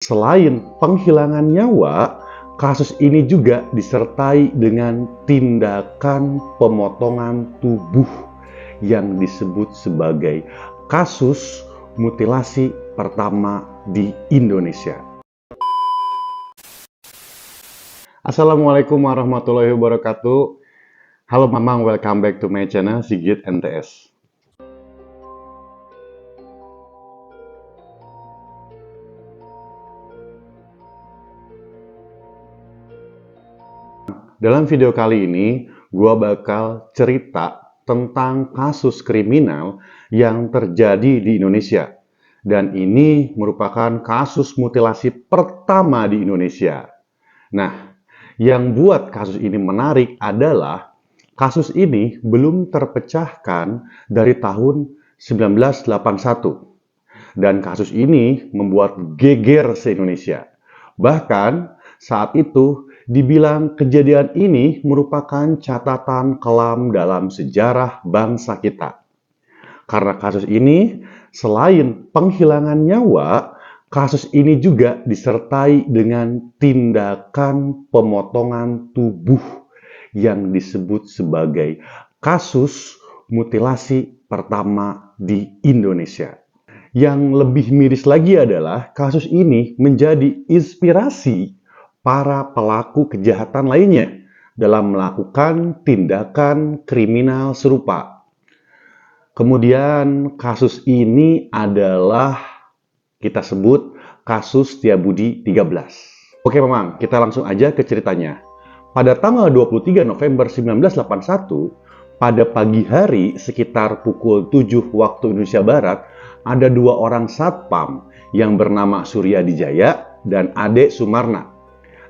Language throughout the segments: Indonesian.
Selain penghilangan nyawa, kasus ini juga disertai dengan tindakan pemotongan tubuh yang disebut sebagai kasus mutilasi pertama di Indonesia. Assalamualaikum warahmatullahi wabarakatuh. Halo Mamang, welcome back to my channel Sigit NTS. Dalam video kali ini, gua bakal cerita tentang kasus kriminal yang terjadi di Indonesia. Dan ini merupakan kasus mutilasi pertama di Indonesia. Nah, yang buat kasus ini menarik adalah kasus ini belum terpecahkan dari tahun 1981. Dan kasus ini membuat geger se-Indonesia. Bahkan saat itu dibilang kejadian ini merupakan catatan kelam dalam sejarah bangsa kita. Karena kasus ini, selain penghilangan nyawa, kasus ini juga disertai dengan tindakan pemotongan tubuh yang disebut sebagai kasus mutilasi pertama di Indonesia. Yang lebih miris lagi adalah kasus ini menjadi inspirasi para pelaku kejahatan lainnya dalam melakukan tindakan kriminal serupa. Kemudian kasus ini adalah kita sebut kasus Setiabudi 13. Oke Mamang, kita langsung aja ke ceritanya. Pada tanggal 23 November 1981, pada pagi hari sekitar pukul 7 waktu Indonesia Barat, ada dua orang satpam yang bernama Surya Dijaya dan Ade Sumarna.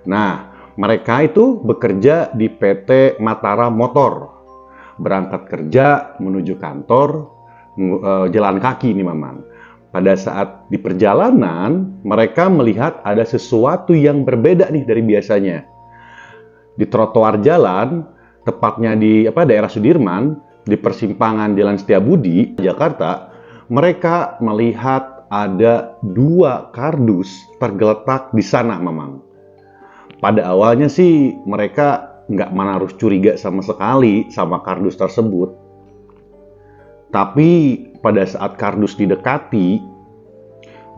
Nah, mereka itu bekerja di PT Mataram Motor. Berangkat kerja menuju kantor, jalan kaki nih Mamang. Pada saat di perjalanan, mereka melihat ada sesuatu yang berbeda nih dari biasanya. Di trotoar jalan, tepatnya di daerah Sudirman, di persimpangan Jalan Setiabudi, Jakarta, mereka melihat ada dua kardus tergeletak di sana Mamang. Pada awalnya sih mereka nggak menaruh curiga sama sekali sama kardus tersebut. Tapi pada saat kardus didekati,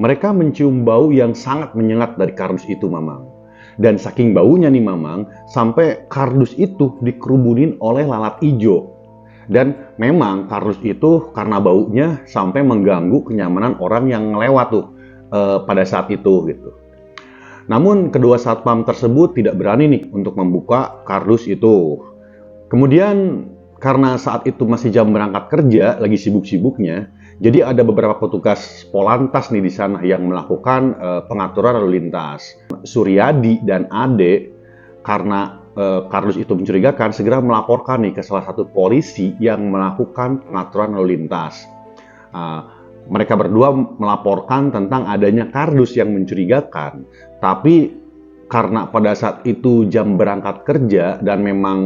mereka mencium bau yang sangat menyengat dari kardus itu Mamang. Dan saking baunya nih Mamang, sampai kardus itu dikerubunin oleh lalat ijo. Dan memang kardus itu karena baunya sampai mengganggu kenyamanan orang yang lewat tuh pada saat itu gitu. Namun kedua satpam tersebut tidak berani nih untuk membuka kardus itu. Kemudian karena saat itu masih jam berangkat kerja, lagi sibuk-sibuknya, jadi ada beberapa petugas Polantas nih di sana yang melakukan pengaturan lalu lintas. Suryadi dan Ade karena kardus itu mencurigakan, segera melaporkan nih ke salah satu polisi yang melakukan pengaturan lalu lintas. Mereka berdua melaporkan tentang adanya kardus yang mencurigakan. Tapi karena pada saat itu jam berangkat kerja dan memang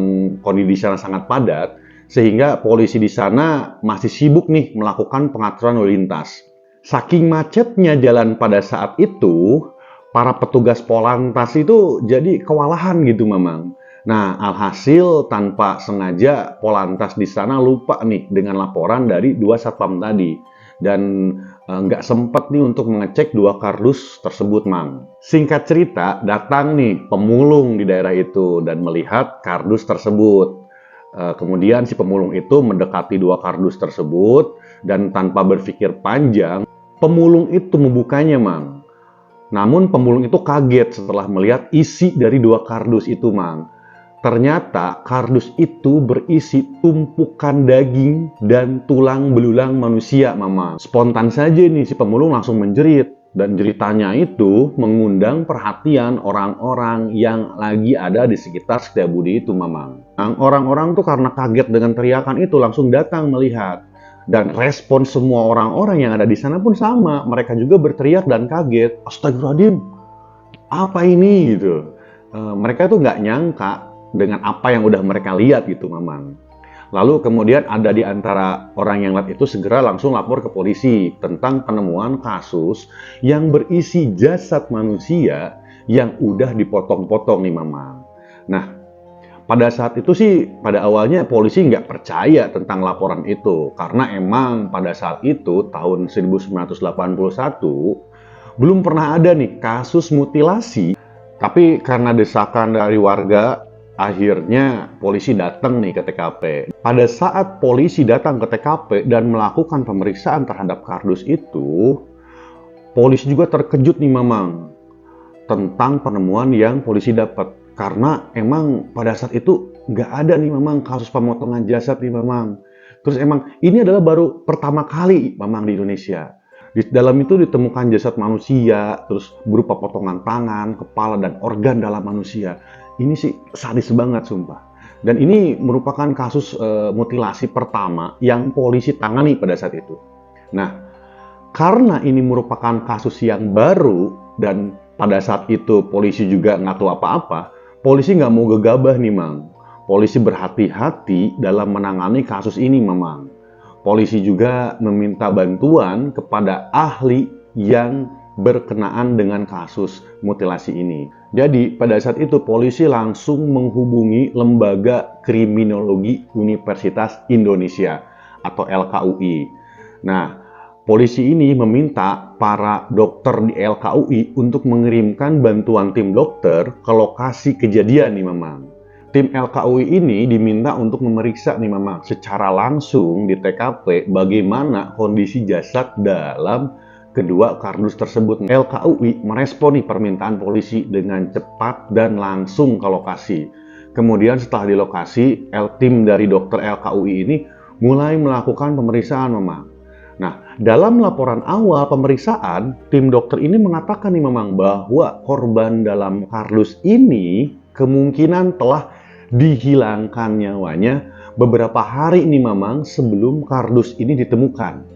kondisi di sana sangat padat, sehingga polisi di sana masih sibuk nih melakukan pengaturan lalu lintas. Saking macetnya jalan pada saat itu, para petugas Polantas itu jadi kewalahan gitu Mamang. Nah, alhasil tanpa sengaja Polantas di sana lupa nih dengan laporan dari dua satpam tadi. Dan nggak sempat nih untuk mengecek dua kardus tersebut Mang. Singkat cerita, datang nih pemulung di daerah itu dan melihat kardus tersebut. Kemudian si pemulung itu mendekati dua kardus tersebut dan tanpa berpikir panjang, pemulung itu membukanya Mang. Namun pemulung itu kaget setelah melihat isi dari dua kardus itu Mang. Ternyata kardus itu berisi tumpukan daging dan tulang belulang manusia, Mama. Spontan saja nih si pemulung langsung menjerit. Dan jeritanya itu mengundang perhatian orang-orang yang lagi ada di sekitar Setiabudi itu, Mama. Orang-orang tuh karena kaget dengan teriakan itu langsung datang melihat. Dan respon semua orang-orang yang ada di sana pun sama. Mereka juga berteriak dan kaget. Astagfirullahaladzim, apa ini? Gitu. Mereka tuh nggak nyangka dengan apa yang udah mereka lihat gitu Mamang. Lalu kemudian ada di antara orang yang lihat itu segera langsung lapor ke polisi tentang penemuan kasus yang berisi jasad manusia yang udah dipotong-potong nih Mamang. Nah, pada saat itu sih, pada awalnya polisi nggak percaya tentang laporan itu. Karena emang pada saat itu, tahun 1981, belum pernah ada nih kasus mutilasi. Tapi karena desakan dari warga, akhirnya polisi datang nih ke TKP. Pada saat polisi datang ke TKP dan melakukan pemeriksaan terhadap kardus itu, polisi juga terkejut nih Mamang tentang penemuan yang polisi dapat. Karena emang pada saat itu nggak ada nih Mamang kasus pemotongan jasad nih Mamang. Terus emang ini adalah baru pertama kali Mamang di Indonesia. Di dalam itu ditemukan jasad manusia, terus berupa potongan tangan, kepala, dan organ dalam manusia. Ini sih sadis banget sumpah. Dan ini merupakan kasus mutilasi pertama yang polisi tangani pada saat itu. Nah, karena ini merupakan kasus yang baru dan pada saat itu polisi juga nggak tahu apa-apa, polisi nggak mau gegabah nih Mang. Polisi berhati-hati dalam menangani kasus ini Mamang. Polisi juga meminta bantuan kepada ahli yang berkenaan dengan kasus mutilasi ini. Jadi pada saat itu polisi langsung menghubungi Lembaga Kriminologi Universitas Indonesia atau LKUI. Nah, polisi ini meminta para dokter di LKUI untuk mengirimkan bantuan tim dokter ke lokasi kejadian nih Mamang. Tim LKUI ini diminta untuk memeriksa nih Mamang secara langsung di TKP bagaimana kondisi jasad dalam kedua kardus tersebut. LKUI merespon nih permintaan polisi dengan cepat dan langsung ke lokasi. Kemudian setelah di lokasi, tim dari dokter LKUI ini mulai melakukan pemeriksaan Mamang. Nah, dalam laporan awal pemeriksaan, tim dokter ini mengatakan nih Mamang bahwa korban dalam kardus ini kemungkinan telah dihilangkan nyawanya beberapa hari nih Mamang sebelum kardus ini ditemukan.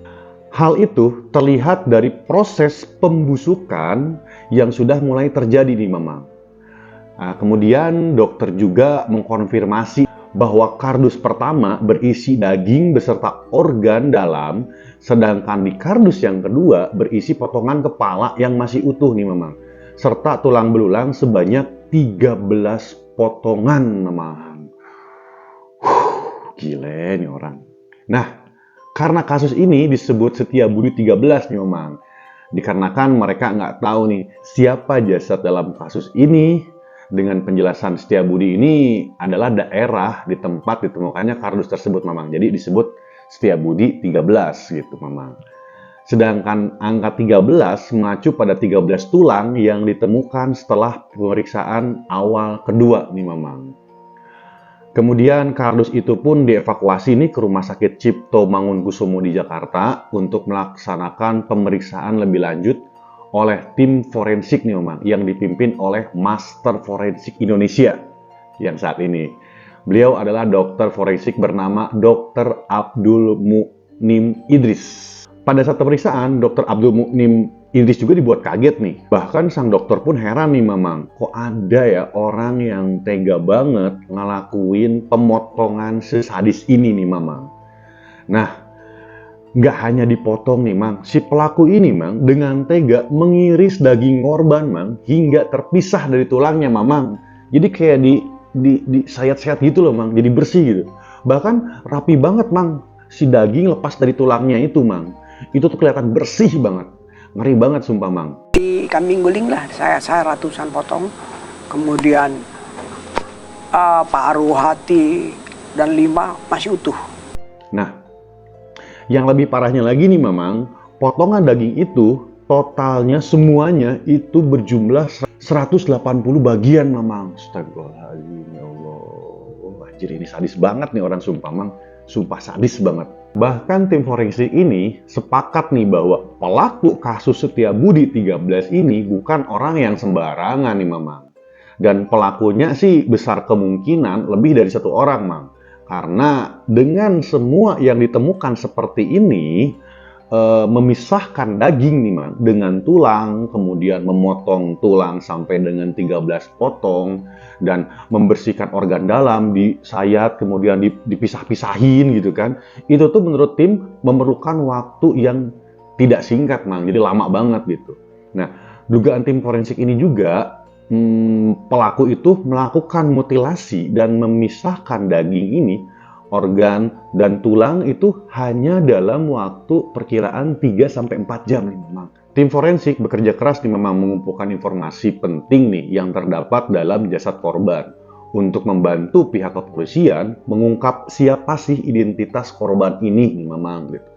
Hal itu terlihat dari proses pembusukan yang sudah mulai terjadi nih Mamang. Nah, kemudian dokter juga mengkonfirmasi bahwa kardus pertama berisi daging beserta organ dalam, sedangkan di kardus yang kedua berisi potongan kepala yang masih utuh nih Mamang, serta tulang belulang sebanyak 13 potongan Mamang. Gile nih orang. Nah, karena kasus ini disebut Setiabudi 13 nih Mamang, dikarenakan mereka nggak tahu nih siapa jasad dalam kasus ini. Dengan penjelasan Setiabudi ini adalah daerah di tempat ditemukannya kardus tersebut Mamang. Jadi disebut Setiabudi 13 gitu Mamang. Sedangkan angka 13 mengacu pada 13 tulang yang ditemukan setelah pemeriksaan awal kedua nih Mamang. Kemudian kardus itu pun dievakuasi nih ke Rumah Sakit Cipto Mangunkusumo di Jakarta untuk melaksanakan pemeriksaan lebih lanjut oleh tim forensik nih Mamang yang dipimpin oleh Master Forensik Indonesia yang saat ini. Beliau adalah dokter forensik bernama Dr. Abdul Muknim Idris. Pada saat pemeriksaan, Dr. Abdul Muknim Idris juga dibuat kaget nih. Bahkan sang dokter pun heran nih Mamang, kok ada ya orang yang tega banget ngelakuin pemotongan sesadis ini nih Mamang. Nah, nggak hanya dipotong nih Mang, si pelaku ini Mang dengan tega mengiris daging korban Mang hingga terpisah dari tulangnya Mamang. Jadi kayak di sayat-sayat gitu loh Mang, jadi bersih gitu. Bahkan rapi banget Mang, si daging lepas dari tulangnya itu Mang. Itu tuh kelihatan bersih banget. Ngeri banget sumpah Mang. Di kambing guling lah, saya ratusan potong. Kemudian paruh, hati, dan 5 masih utuh. Nah, yang lebih parahnya lagi nih Mamang, potongan daging itu totalnya semuanya itu berjumlah 180 bagian Mamang. Astagfirullahaladzim ya Allah. Anjir ini sadis banget nih orang sumpah Mang. Sumpah sadis banget. Bahkan tim forensik ini sepakat nih bahwa pelaku kasus Setiabudi 13 ini bukan orang yang sembarangan nih Mamang. Dan pelakunya sih besar kemungkinan lebih dari 1 orang Mang. Karena dengan semua yang ditemukan seperti ini, memisahkan daging nih Mang dengan tulang, kemudian memotong tulang sampai dengan 13 potong dan membersihkan organ dalam, disayat kemudian dipisah-pisahin gitu kan. Itu tuh menurut tim memerlukan waktu yang tidak singkat Mang, jadi lama banget gitu. Nah, dugaan tim forensik ini juga pelaku itu melakukan mutilasi dan memisahkan daging ini, organ dan tulang itu hanya dalam waktu perkiraan 3-4 jam nih memang. Tim forensik bekerja keras nih memang mengumpulkan informasi penting nih yang terdapat dalam jasad korban untuk membantu pihak kepolisian mengungkap siapa sih identitas korban ini nih memang gitu.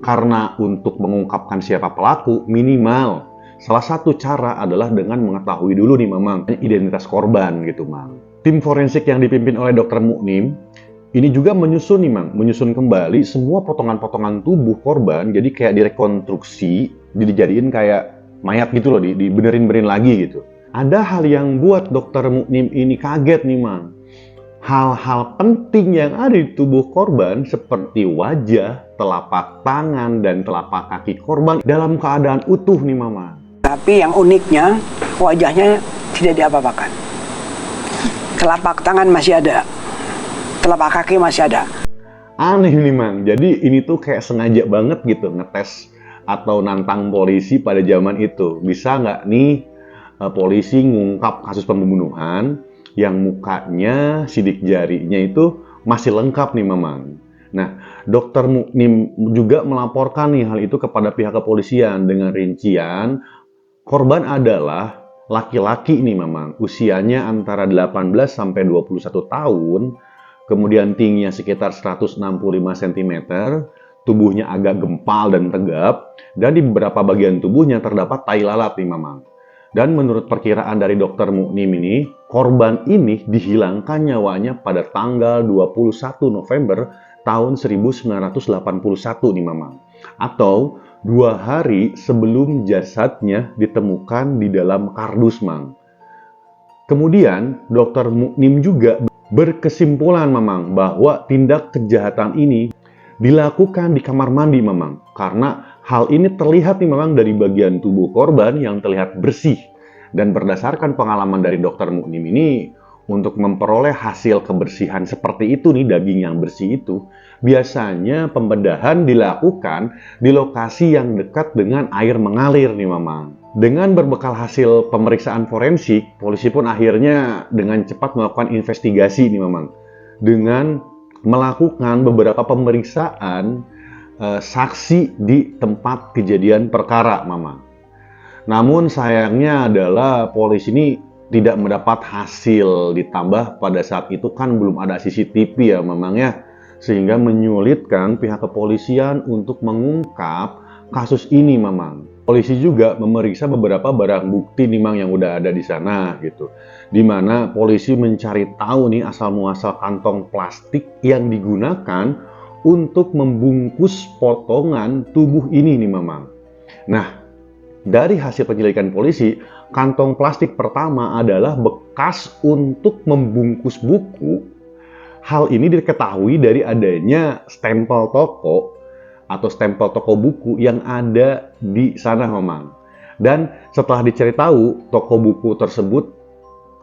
Karena untuk mengungkapkan siapa pelaku minimal salah satu cara adalah dengan mengetahui dulu nih memang identitas korban gitu Mang. Tim forensik yang dipimpin oleh Dr. Muknim ini juga menyusun nih Mang, menyusun kembali semua potongan-potongan tubuh korban, jadi kayak direkonstruksi, dijadiin kayak mayat gitu loh, dibenerin-benerin lagi gitu. Ada hal yang buat Dokter Muknim ini kaget nih Mang. Hal-hal penting yang ada di tubuh korban seperti wajah, telapak tangan, dan telapak kaki korban dalam keadaan utuh nih Mama. Tapi yang uniknya, wajahnya tidak diapa-apakan. Telapak tangan masih ada. Telapak kaki masih ada. Aneh nih Mang, jadi ini tuh kayak sengaja banget gitu ngetes atau nantang polisi pada zaman itu. Bisa nggak nih polisi ngungkap kasus pembunuhan yang mukanya, sidik jarinya itu masih lengkap nih Mamang. Nah, Dokter Muknim juga melaporkan nih hal itu kepada pihak kepolisian dengan rincian korban adalah laki-laki nih Mamang, usianya antara 18 sampai 21 tahun. Kemudian tingginya sekitar 165 cm, tubuhnya agak gempal dan tegap, dan di beberapa bagian tubuhnya terdapat tai lalat nih Mamang. Dan menurut perkiraan dari Dokter Muknim ini, korban ini dihilangkan nyawanya pada tanggal 21 November tahun 1981 nih Mamang. Atau 2 hari sebelum jasadnya ditemukan di dalam kardus Mang. Kemudian Dokter Muknim juga berkesimpulan Mamang bahwa tindak kejahatan ini dilakukan di kamar mandi Mamang, karena hal ini terlihat nih Mamang dari bagian tubuh korban yang terlihat bersih. Dan berdasarkan pengalaman dari Dokter Muknim ini, untuk memperoleh hasil kebersihan seperti itu nih, daging yang bersih itu, biasanya pembedahan dilakukan di lokasi yang dekat dengan air mengalir nih Mamang. Dengan berbekal hasil pemeriksaan forensik, polisi pun akhirnya dengan cepat melakukan investigasi nih Mamang. Dengan melakukan beberapa pemeriksaan saksi di tempat kejadian perkara Mamang. Namun sayangnya adalah polisi ini tidak mendapat hasil, ditambah pada saat itu kan belum ada CCTV ya Mamang ya, sehingga menyulitkan pihak kepolisian untuk mengungkap kasus ini Mamang. Polisi juga memeriksa beberapa barang bukti nih Mang yang udah ada di sana gitu. Dimana polisi mencari tahu nih asal muasal kantong plastik yang digunakan untuk membungkus potongan tubuh ini nih Mamang. Nah, dari hasil penyelidikan polisi, kantong plastik pertama adalah bekas untuk membungkus buku. Hal ini diketahui dari adanya stempel toko atau stempel toko buku yang ada di sana Mamang. Dan setelah dicari tahu, toko buku tersebut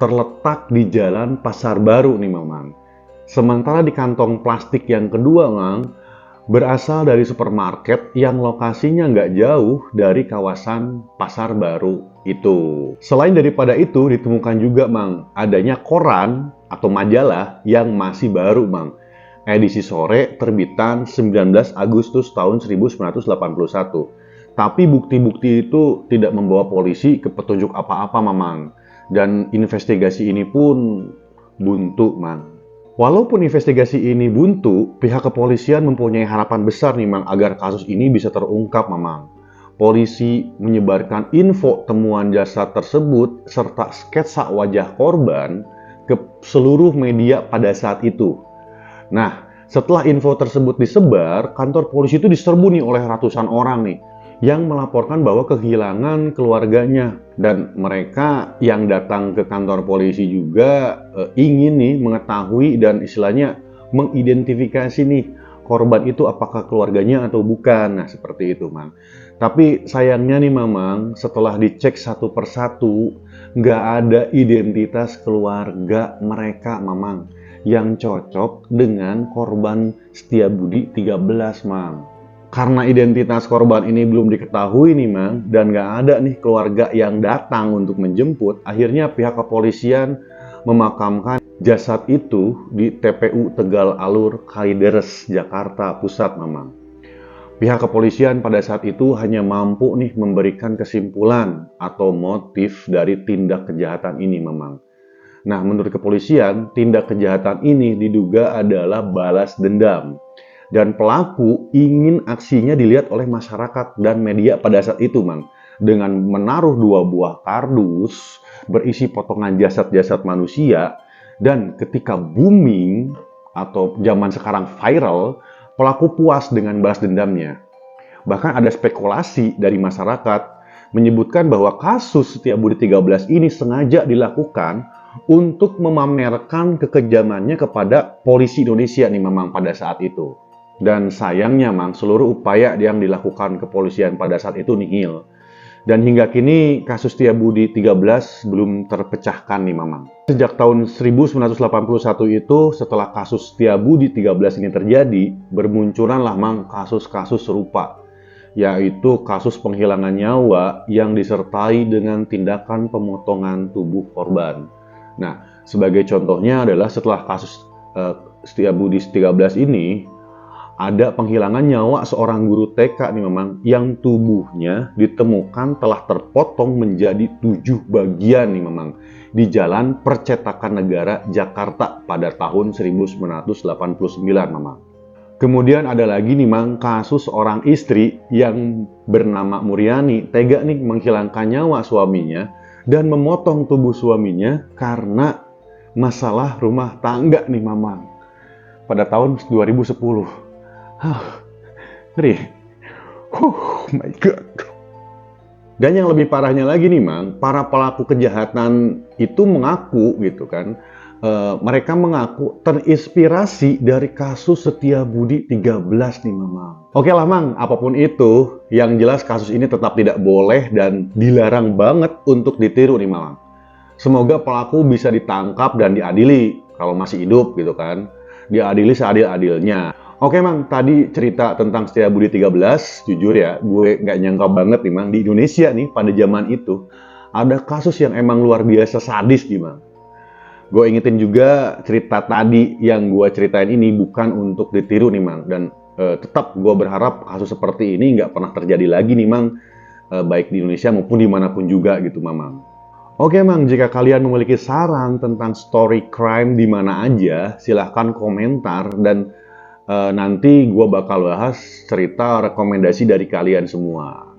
terletak di Jalan Pasar Baru nih Mamang. Sementara di kantong plastik yang kedua Mang, berasal dari supermarket yang lokasinya nggak jauh dari kawasan Pasar Baru itu. Selain daripada itu, ditemukan juga Mang, adanya koran atau majalah yang masih baru Mang. Edisi sore terbitan 19 Agustus tahun 1981. Tapi bukti-bukti itu tidak membawa polisi ke petunjuk apa-apa Mamang. Dan investigasi ini pun buntu Mang. Walaupun investigasi ini buntu, pihak kepolisian mempunyai harapan besar nih Mang agar kasus ini bisa terungkap Mamang. Polisi menyebarkan info temuan jasad tersebut serta sketsa wajah korban ke seluruh media pada saat itu. Nah, setelah info tersebut disebar, kantor polisi itu diserbu nih oleh ratusan orang nih yang melaporkan bahwa kehilangan keluarganya. Dan mereka yang datang ke kantor polisi juga ingin nih mengetahui dan istilahnya mengidentifikasi nih korban itu apakah keluarganya atau bukan. Nah, seperti itu, Mang. Tapi sayangnya nih, Mamang, setelah dicek satu persatu, nggak ada identitas keluarga mereka, Mamang, yang cocok dengan korban Setiabudi 13, Mang. Karena identitas korban ini belum diketahui nih, Mang, dan nggak ada nih keluarga yang datang untuk menjemput, akhirnya pihak kepolisian memakamkan jasad itu di TPU Tegal Alur, Kalideres, Jakarta Pusat, Mamang. Pihak kepolisian pada saat itu hanya mampu nih memberikan kesimpulan atau motif dari tindak kejahatan ini, Mamang. Nah, menurut kepolisian, tindak kejahatan ini diduga adalah balas dendam. Dan pelaku ingin aksinya dilihat oleh masyarakat dan media pada saat itu, Mang. Dengan menaruh 2 buah kardus berisi potongan jasad-jasad manusia, dan ketika booming atau zaman sekarang viral, pelaku puas dengan balas dendamnya. Bahkan ada spekulasi dari masyarakat menyebutkan bahwa kasus Setiabudi 13 ini sengaja dilakukan untuk memamerkan kekejamannya kepada polisi Indonesia nih, memang pada saat itu. Dan sayangnya, Mang, seluruh upaya yang dilakukan kepolisian pada saat itu nihil. Dan hingga kini kasus Setiabudi 13 belum terpecahkan nih, Mamang. Sejak tahun 1981 itu, setelah kasus Setiabudi 13 ini terjadi, bermunculanlah, Mang, kasus-kasus serupa, yaitu kasus penghilangan nyawa yang disertai dengan tindakan pemotongan tubuh korban. Nah, sebagai contohnya adalah setelah kasus Setiabudi 13 ini, ada penghilangan nyawa seorang guru TK nih, memang, yang tubuhnya ditemukan telah terpotong menjadi 7 bagian nih, memang, di Jalan Percetakan Negara, Jakarta pada tahun 1989, memang. Kemudian ada lagi nih, Mang, kasus seorang istri yang bernama Muriani tega nih menghilangkan nyawa suaminya dan memotong tubuh suaminya karena masalah rumah tangga nih, Mamang, pada tahun 2010. Ngeri. Oh my god. Dan yang lebih parahnya lagi nih, Mang, para pelaku kejahatan itu mengaku gitu kan, mereka mengaku terinspirasi dari kasus Setiabudi 13 nih, Mamang. Oke lah, Mang, apapun itu, yang jelas kasus ini tetap tidak boleh dan dilarang banget untuk ditiru nih, Mamang. Semoga pelaku bisa ditangkap dan diadili kalau masih hidup gitu kan. Diadili seadil-adilnya. Oke, Mang, tadi cerita tentang Setiabudi 13, jujur ya, gue nggak nyangka banget nih, Mang, di Indonesia nih pada zaman itu ada kasus yang emang luar biasa sadis nih, Mang. Gue ingetin juga cerita tadi yang gue ceritain ini bukan untuk ditiru nih, Mang, dan tetap gue berharap kasus seperti ini nggak pernah terjadi lagi nih, Mang, baik di Indonesia maupun dimanapun juga gitu, Mamang. Oke, Mang, jika kalian memiliki saran tentang story crime di mana aja, silahkan komentar dan nanti gue bakal bahas cerita rekomendasi dari kalian semua.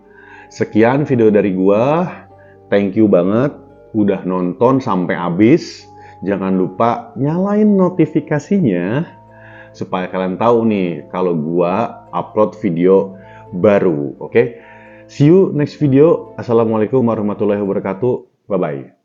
Sekian video dari gue. Thank you banget udah nonton sampai habis. Jangan lupa nyalain notifikasinya supaya kalian tahu nih kalau gue upload video baru. Oke? See you next video. Assalamualaikum warahmatullahi wabarakatuh. Bye-bye.